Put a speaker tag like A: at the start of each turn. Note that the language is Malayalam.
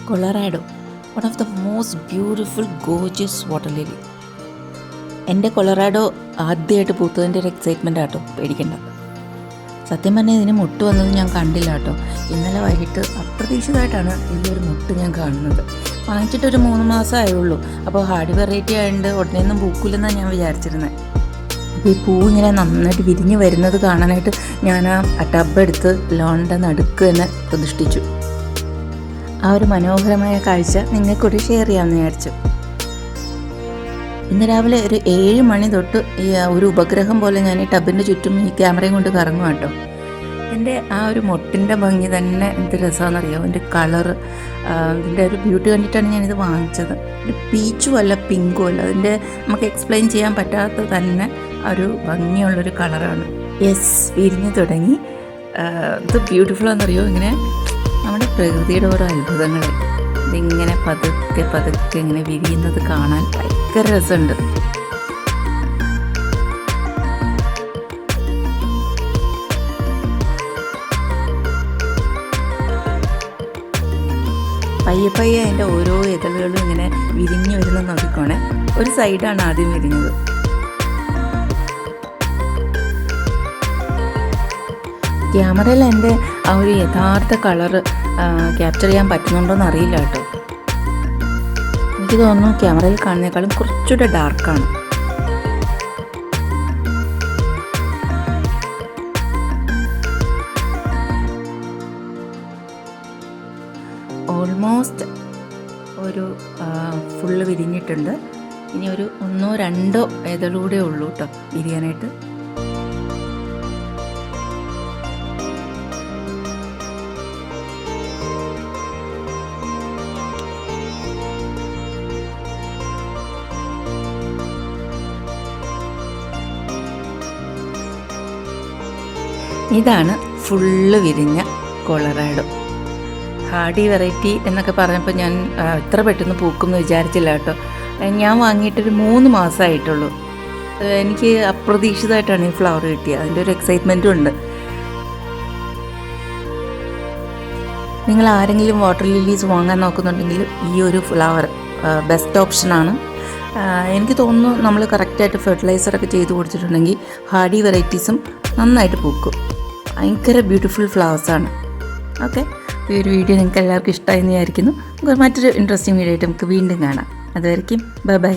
A: Colorado, one of the most beautiful gorgeous water lily. എൻ്റെ കൊളറാഡോ ആദ്യമായിട്ട് പൂത്തതിൻ്റെ ഒരു എക്സൈറ്റ്മെൻ്റ് ആട്ടോ, പേടിക്കണ്ട. സത്യം പറഞ്ഞാൽ ഇതിന് മുട്ട് വന്നത് ഞാൻ കണ്ടില്ല കേട്ടോ. ഇന്നലെ വൈകിട്ട് അപ്രതീക്ഷിതമായിട്ടാണ് ഇതിലൊരു മുട്ട് ഞാൻ കാണുന്നത്. വാങ്ങിച്ചിട്ടൊരു 3 മാസം ആയുള്ളൂ. അപ്പോൾ ഹാർഡ് വെറൈറ്റി ആയതുകൊണ്ട് ഉടനെയൊന്നും പൂക്കില്ലെന്നാണ് ഞാൻ വിചാരിച്ചിരുന്നത്. അപ്പോൾ ഈ പൂ ഇങ്ങനെ നന്നായിട്ട് വിരിഞ്ഞ് വരുന്നത് കാണാനായിട്ട് ഞാൻ ആ ടബ് എടുത്ത് ലോണിൻ്റെ നടുക്ക് തന്നെ പ്രതിഷ്ഠിച്ചു. ആ ഒരു മനോഹരമായ കാഴ്ച നിങ്ങൾക്കൂടി ഷെയർ ചെയ്യാമെന്ന് വിചാരിച്ചു. ഇന്ന് രാവിലെ ഒരു 7 മണി തൊട്ട് ഈ ഒരു ഉപഗ്രഹം പോലെ ഞാൻ ഈ ടബിൻ്റെ ചുറ്റും ഈ ക്യാമറയും കൊണ്ട് കറങ്ങും കേട്ടോ. എൻ്റെ ആ ഒരു മുട്ടിൻ്റെ ഭംഗി തന്നെ എന്ത് രസമാണെന്നറിയാം. എൻ്റെ കളറ്, ഇതിൻ്റെ ഒരു ബ്യൂട്ടി കണ്ടിട്ടാണ് ഞാനിത് വാങ്ങിച്ചത്. ഒരു പീച്ചും അല്ല പിങ്കും അല്ല, അതിൻ്റെ നമുക്ക് എക്സ്പ്ലെയിൻ ചെയ്യാൻ പറ്റാത്ത തന്നെ ഒരു ഭംഗിയുള്ളൊരു കളറാണ്. യെസ്, വിരിഞ്ഞ് തുടങ്ങി. ഇത് ബ്യൂട്ടിഫുൾ ആണെന്നറിയോ. ഇങ്ങനെ നമ്മുടെ പ്രകൃതിയുടെ ഓരോ അത്ഭുതങ്ങൾ ഇതിങ്ങനെ പതുക്കെ പതുക്കെ ഇങ്ങനെ വിരിയുന്നത് കാണാൻ ഭയങ്കര രസമുണ്ട്. പയ്യെ പയ്യെ അതിൻ്റെ ഓരോ ഇതളുകളും ഇങ്ങനെ വിരിഞ്ഞ് വരുന്ന നോക്കിക്കോണേ. ഒരു സൈഡാണ് ആദ്യം വിരിഞ്ഞത്. ക്യാമറയിൽ എൻ്റെ ആ ഒരു യഥാർത്ഥ കളറ് ക്യാപ്ചർ ചെയ്യാൻ പറ്റുന്നുണ്ടോയെന്ന് അറിയില്ല കേട്ടോ. എനിക്ക് തോന്നുന്നു ക്യാമറയിൽ കാണുന്നതിനേക്കാളും കുറച്ചുകൂടെ ഡാർക്കാണ്. ഓൾമോസ്റ്റ് ഒരു ഫുള്ള് വിരിഞ്ഞിട്ടുണ്ട്. ഇനി ഒരു 1-2 ഇതളൂടെ ഉള്ളൂ കേട്ടോ വിരിയാനായിട്ട്. ഇതാണ് ഫുള്ള് വിരിഞ്ഞ കൊളറാഡോ. ഹാർഡി വെറൈറ്റി എന്നൊക്കെ പറഞ്ഞപ്പോൾ ഞാൻ ഇത്ര പെട്ടെന്ന് പൂക്കുമെന്ന് വിചാരിച്ചില്ല കേട്ടോ. ഞാൻ വാങ്ങിയിട്ടൊരു 3 മാസമായിട്ടുള്ളൂ. എനിക്ക് അപ്രതീക്ഷിതമായിട്ടാണ് ഈ ഫ്ലവർ കിട്ടിയത്. അതിൻ്റെ ഒരു എക്സൈറ്റ്മെൻറ്റും ഉണ്ട്. നിങ്ങൾ ആരെങ്കിലും വാട്ടർ ലില്ലീസ് വാങ്ങാൻ നോക്കുന്നുണ്ടെങ്കിൽ ഈ ഒരു ഫ്ലവർ ബെസ്റ്റ് ഓപ്ഷനാണ്. എനിക്ക് തോന്നുന്നു നമ്മൾ കറക്റ്റായിട്ട് ഫെർട്ടിലൈസറൊക്കെ ചെയ്ത് കൊടുത്തിട്ടുണ്ടെങ്കിൽ ഹാർഡി വെറൈറ്റീസും നന്നായിട്ട് പൂക്കും. ഭയങ്കര ബ്യൂട്ടിഫുൾ ഫ്ലവേഴ്സാണ്. ഓക്കെ, ഈ ഒരു വീഡിയോ നിങ്ങൾക്ക് എല്ലാവർക്കും ഇഷ്ടമായി എന്ന് വിചാരിക്കുന്നു. മറ്റൊരു ഇൻട്രസ്റ്റിംഗ് വീഡിയോ ആയിട്ട് നമുക്ക് വീണ്ടും കാണാം. അതുവരെയ്ക്കും ബൈ ബൈ.